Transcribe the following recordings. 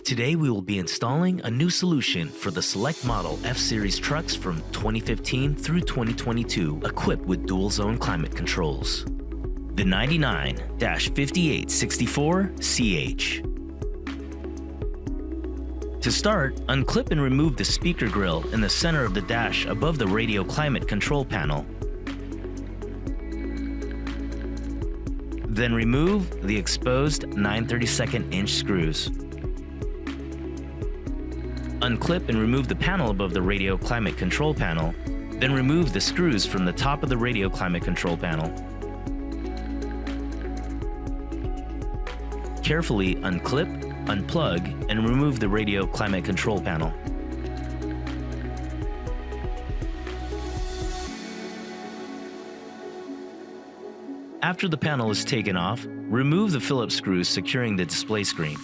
Today we will be installing a new solution for the Select Model F-Series trucks from 2015 through 2022 equipped with dual-zone climate controls. The 99-5864CH. To start, unclip and remove the speaker grille in the center of the dash above the radio climate control panel. Then remove the exposed 9/32 inch screws. Unclip and remove the panel above the radio climate control panel. Then remove the screws from the top of the radio climate control panel. Carefully unclip, unplug, and remove the radio climate control panel. After the panel is taken off, remove the Phillips screws securing the display screen.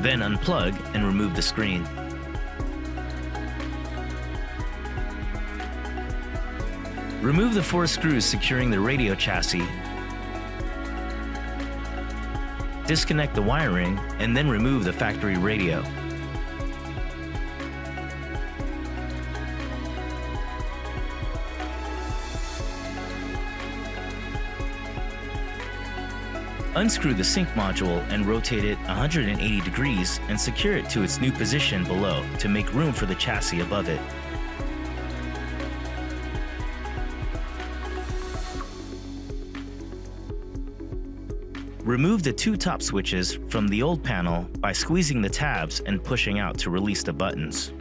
Then unplug and remove the screen. Remove the 4 screws securing the radio chassis. Disconnect the wiring and then remove the factory radio. Unscrew the sync module and rotate it 180 degrees and secure it to its new position below to make room for the chassis above it. Remove the 2 top switches from the old panel by squeezing the tabs and pushing out to release the buttons.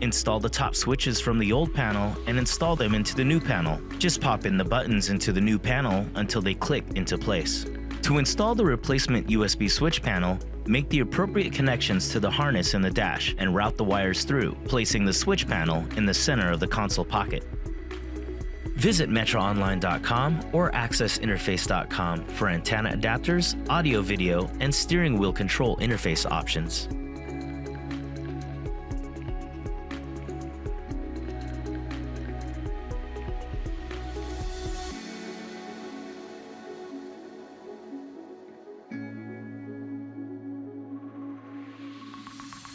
Install the top switches from the old panel and install them into the new panel. Just pop in the buttons into the new panel until they click into place. To install the replacement USB switch panel, make the appropriate connections to the harness in the dash and route the wires through, placing the switch panel in the center of the console pocket. Visit metraonline.com or accessinterface.com for antenna adapters, audio-video, and steering wheel control interface options.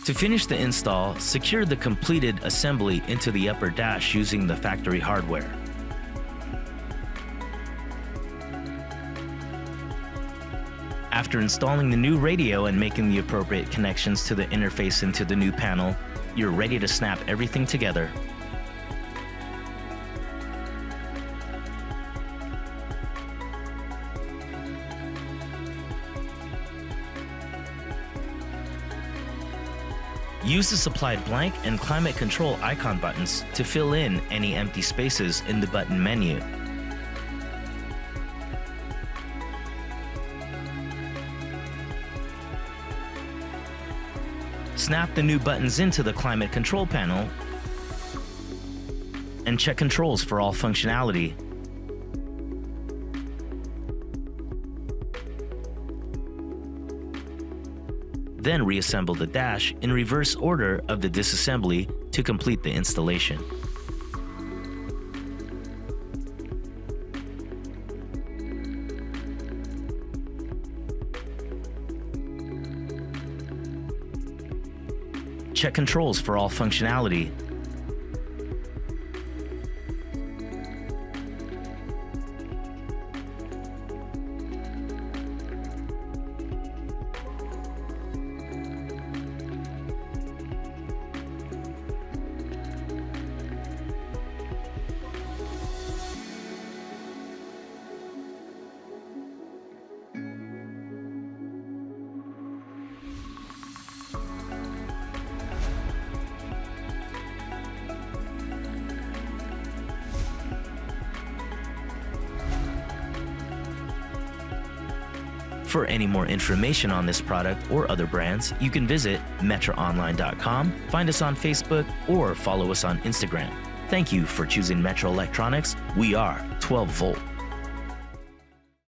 To finish the install, secure the completed assembly into the upper dash using the factory hardware. After installing the new radio and making the appropriate connections to the interface into the new panel, you're ready to snap everything together. Use the supplied blank and climate control icon buttons to fill in any empty spaces in the button menu. Snap the new buttons into the climate control panel and check controls for all functionality. Then reassemble the dash in reverse order of the disassembly to complete the installation. Check controls for all functionality. For any more information on this product or other brands, you can visit metraonline.com, find us on Facebook, or follow us on Instagram. Thank you for choosing Metra Electronics. We are 12 volt.